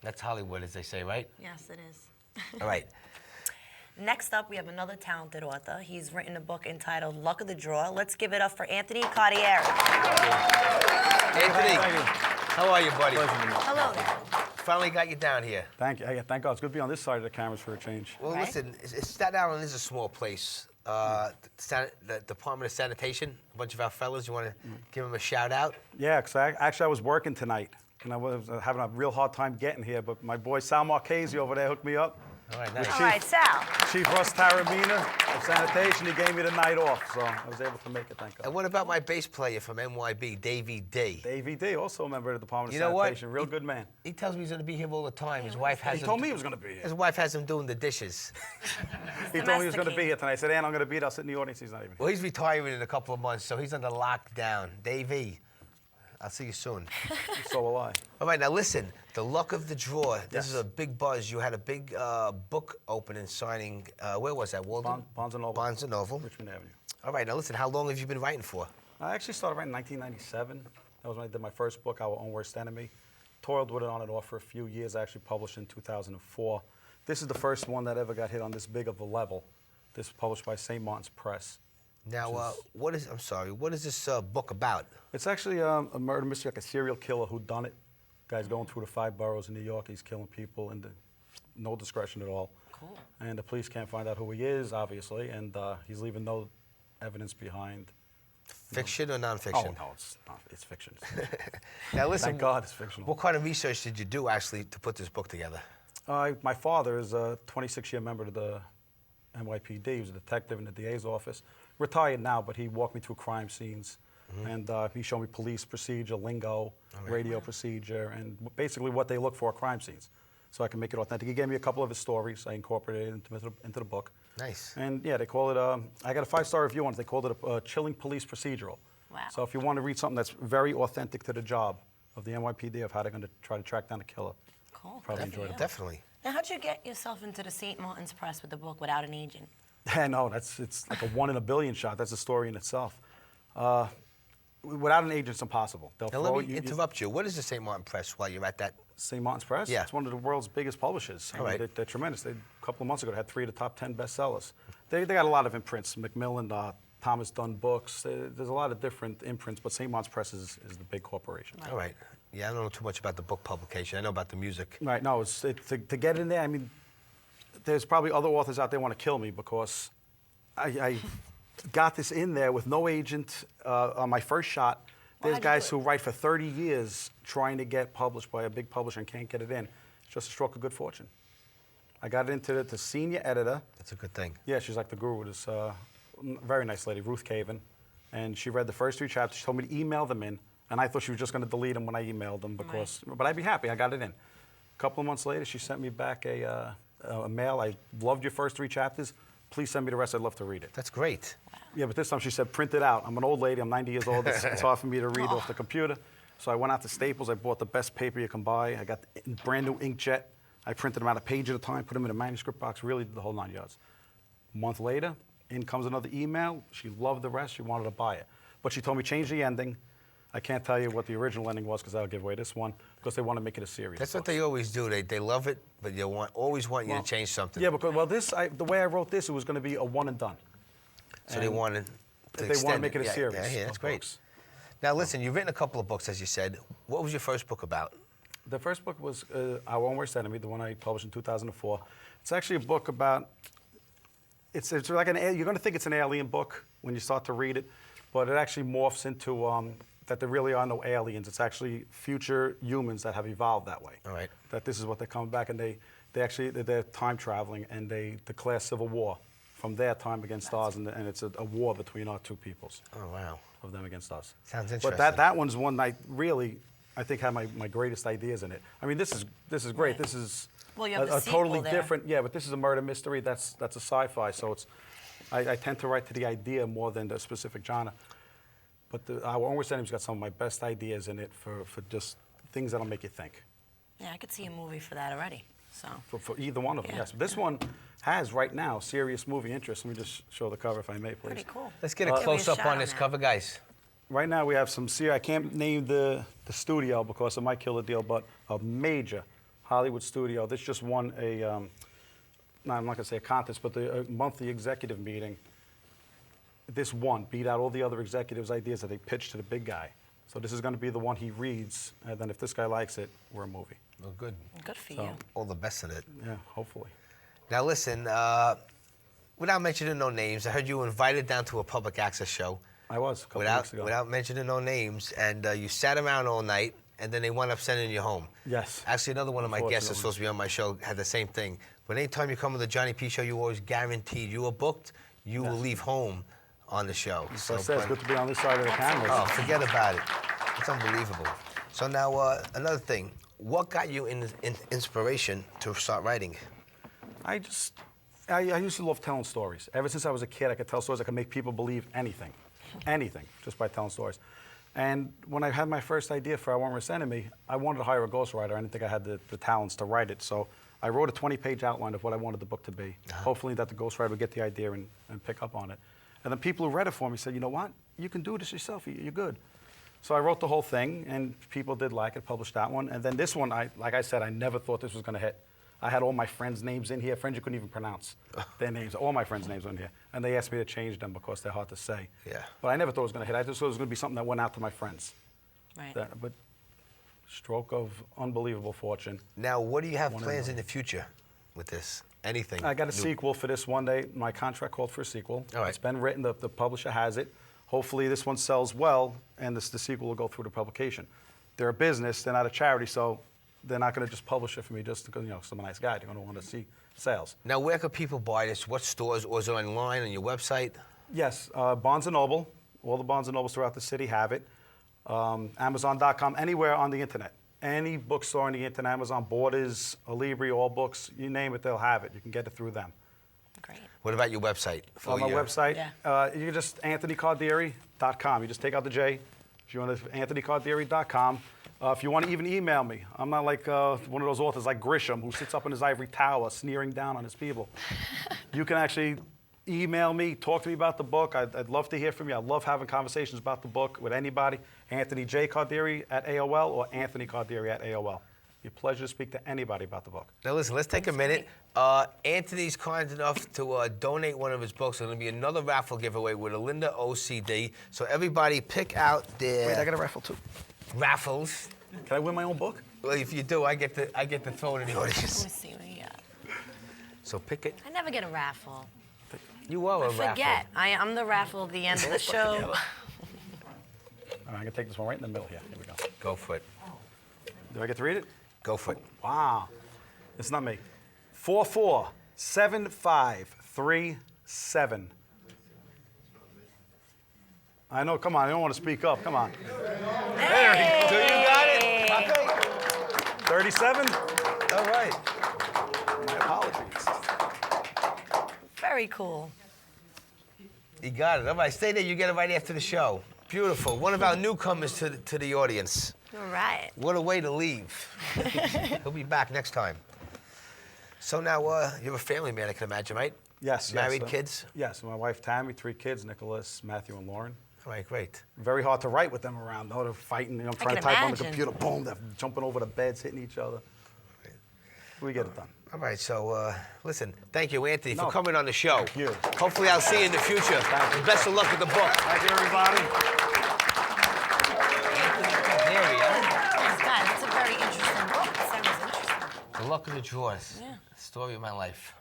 That's Hollywood, as they say, right? Yes, it is. All right. Next up, we have another talented author. He's written a book entitled OfThe Draw. Let's give it up for Anthony Cardieri. Anthony, how are you, buddy? Hello there. Finally got you down here. Thank you. Thank God. It's good to be on this side of the cameras for a change. Well, Right. listen, Staten Island is a small place. The Department of Sanitation, a bunch of our fellas, you want to give them a shout out? Yeah, because I was working tonight, and I was having a real hard time getting here, but my boy Sal Marchese over there hooked me up. All right, nice. All right, Sal. Chief Russ Taramina of Sanitation, he gave me the night off, so I was able to make it, thank God. And what about my bass player from NYB, Davey D? Davey D, also a member of the Department of You know what? Sanitation, real good man. He tells me he's going to be here all the time. His wife has He him. told me he was going to be His here. wife has him doing the dishes. He told me he was going to be here tonight. I said, Ann, I'm going to be here. I'll sit in the audience. He's not even here. Well, he's retiring in a couple of months, so he's under lockdown. Davey, I'll see you soon. So will I. All right, now listen, the luck of the draw. This is a big buzz. You had a big book opening signing. Where was that, Walden? Barnes & Noble. Barnes & Noble. Richmond Avenue. All right, now listen, how long have you been writing for? I actually started writing in 1997. That was when I did my first book, Our Own Worst Enemy. Toiled with it on and off for a few years. I actually published in 2004. This is the first one that ever got hit on this big of a level. This was published by St. Martin's Press. Now, what is this book about? It's actually a murder mystery, like a serial killer who done it. Guy's going through the 5 boroughs in New York. He's killing people and no discretion at all. Cool. And the police can't find out who he is, obviously, and he's leaving no evidence behind. Fiction or Oh, nonfiction? no, it's fiction. Now, listen, Thank God it's fictional. what kind of research did you do, actually, to put this book together? My father is a 26-year member of the NYPD. He was a detective in the DA's office. Retired now, but he walked me through crime scenes. And he showed me police procedure, lingo, radio procedure, and basically what they look for at crime scenes, so I can make it authentic. He gave me a couple of his stories. I incorporated it into the book. Nice. And yeah, they call it, I got a 5-star review on it. They called it a chilling police procedural. Wow. So if you want to read something that's very authentic to the job of the NYPD, of how they're going to try to track down the killer, Cool. probably Good for enjoyed you. it. Definitely. Now, how'd you get yourself into the St. Martin's Press with the book without an agent? Yeah, no, it's like a 1 in a billion shot. That's a story in itself. Without an agent, it's impossible. They'll Now, throw let me interrupt you. What is the St. Martin Press while you're at that? St. Martin's Press? Yeah. It's one of the world's biggest publishers. All right. They're tremendous. A couple of months ago, they had 3 of the top 10 bestsellers. They got a lot of imprints. Macmillan, Thomas Dunn Books. There's a lot of different imprints, but St. Martin's Press is the big corporation. All right. Yeah, I don't know too much about the book publication. I know about the music. Right, no, to get in there, I mean, there's probably other authors out there want to kill me because I got this in there with no agent on my first shot. There's how'd you guys do who write for 30 years trying to get published by a big publisher and can't get it in. It's just a stroke of good fortune. I got it into the senior editor. That's a good thing. Yeah, she's like the guru. This very nice lady, Ruth Caven. And she read the first 3 chapters. She told me to email them in. And I thought she was just going to delete them when I emailed them because, but I'd be happy. I got it in. A couple of months later, she sent me back a mail. I loved your first 3 chapters. Please send me the rest. I'd love to read it. That's great. Yeah, but this time she said, print it out. I'm an old lady. I'm 90 years old. It's hard for me to read off the computer. So I went out to Staples. I bought the best paper you can buy. I got the brand new inkjet. I printed them out a page at a time, put them in a manuscript box, really did the whole 9 yards. A month later, in comes another email. She loved the rest. She wanted to buy it. But she told me, change the ending. I can't tell you what the original ending was because that'll give away this one because they want to make it a series. That's what they always do. They love it, but they always want you to change something. Yeah, because, well, the way I wrote this, it was going to be a one and done. So they wanted to They extend want to make it a series. Yeah, that's of great. books. Now, listen, you've written a couple of books, as you said. What was your first book about? The first book was Our Own Worst Enemy, the one I published in 2004. It's actually a book about, it's like you're going to think it's an alien book when you start to read it, but it actually morphs into that there really are no aliens. It's actually future humans that have evolved that way. All right. That this is what they're coming back, and they're time traveling, and they declare civil war from their time against ours, and it's a war between our 2 peoples. Oh, wow. Of them against us. Sounds interesting. But that one's one I think had my greatest ideas in it. I mean, this is great. This is Well, you have the a totally sequel there. different. Yeah, but this is a murder mystery. That's a sci-fi. So it's I tend to write to the idea more than the specific genre. But Our Own Worst Enemy's got some of my best ideas in it for just things that'll make you think. Yeah, I could see a movie for that already. So. For either one of them, Yeah. yes. This one has right now serious movie interest. Let me just show the cover if I may, please. Pretty cool. Let's get a Give me a close-up shot on on this that. cover, guys. Right now we have some serious, I can't name the studio because it might kill the deal, but a major Hollywood studio. This just won a, no, I'm not going to say a contest, but the monthly executive meeting. This one beat out all the other executives' ideas that they pitched to the big guy. So this is going to be the one he reads, and then if this guy likes it, we're a movie. Well, good. Good for So- you. All the best in it. Yeah, hopefully. Now listen, without mentioning no names, I heard you were invited down to a public access show. I was a couple Without weeks ago. without mentioning no names, and you sat around all night, and then they wound up sending you home. Yes. Actually, another one of my guests that's Unfortunately. supposed to be on my show had the same thing. But anytime you come to the Johnny P show, you always guaranteed you were booked, you will leave home on the show. So I said it's good to be on this side of the camera. Oh, forget about it. It's unbelievable. So now, another thing. What got you in inspiration to start writing? I used to love telling stories. Ever since I was a kid, I could tell stories. I could make people believe anything, just by telling stories. And when I had my first idea for I Won't Resent Me, I wanted to hire a ghostwriter. I didn't think I had the talents to write it. So I wrote a 20-page outline of what I wanted the book to be. Hopefully that the ghostwriter would get the idea and pick up on it. And then people who read it for me said, you know what? You can do this yourself. You're good. So I wrote the whole thing, and people did like it, published that one. And then this one, like I said, I never thought this was going to hit. I had all my friends' names in here, friends you couldn't even pronounce their names. All my friends' names were in here. And they asked me to change them because they're hard to say. Yeah. But I never thought it was going to hit. I just thought it was going to be something that went out to my friends. Right. But stroke of unbelievable fortune. Now, what do you have One plans and in the future with this? Anything? I got a new? sequel for this one day. My contract called for a sequel. All right. It's been written. The publisher has it. Hopefully this one sells well, and the sequel will go through the publication. They're a business. They're not a charity, so they're not going to just publish it for me just because, I'm a nice guy. They're going to want to see sales. Now, where can people buy this? What stores? Or is it online on your website? Yes, Barnes & Noble. All the Barnes & Nobles throughout the city have it. Amazon.com, anywhere on the internet. Any bookstore on the internet, Amazon, Borders, Alibri, All Books, you name it, they'll have it. You can get it through them. Great. What about your website? On my website, Yeah. you can just AnthonyCardieri.com. You just take out the J. If you want to, AnthonyCardieri.com. If you want to even email me, I'm not like one of those authors like Grisham who sits up in his ivory tower sneering down on his people. You can actually email me, talk to me about the book. I'd love to hear from you. I love having conversations about the book with anybody. Anthony J. Cardieri at AOL or Anthony Cardieri at AOL. Be a pleasure to speak to anybody about the book. Now listen, let's take a minute. Anthony's kind enough to donate one of his books. There's going to be another raffle giveaway with a Linda OCD. So everybody pick out their Wait, I got a raffle too. raffles. Can I win my own book? Well, if you do, I get to throw it in the Let audience. me see what you got. So pick it. I never get a raffle. You are a raffle. Forget. I'm the raffle at the end of the show. All right, I'm going to take this one right in the middle here. Here we go. Go for it. Do I get to read it? Go for it. Wow. It's not me. 447537. I know, come on, I don't want to speak up. Come on. Hey! So you got it? Okay. 37? All right. My apologies. Very cool. You got it. All right, stay there. You get it right after the show. Beautiful. One of our newcomers to the audience. All right. What a way to leave. He'll be back next time. So now, you're a family man, I can imagine, right? Yes. Married, yes, kids? Yes, my wife Tammy, 3 kids, Nicholas, Matthew, and Lauren. All right, great. Very hard to write with them around. Though they're fighting, I'm trying to can type on the imagine. computer, boom, they're jumping over the beds, hitting each other. We get it done. All right, so listen, thank you, Anthony, for No, coming on the show. thank you. Hopefully I'll see you in the future. Thank you. And best of luck with the book. Thank you, everybody. Anthony Cardieri, huh? Guys, it's a very interesting book. It sounds interesting. The Luck of the Draws. Yeah. Story of my life.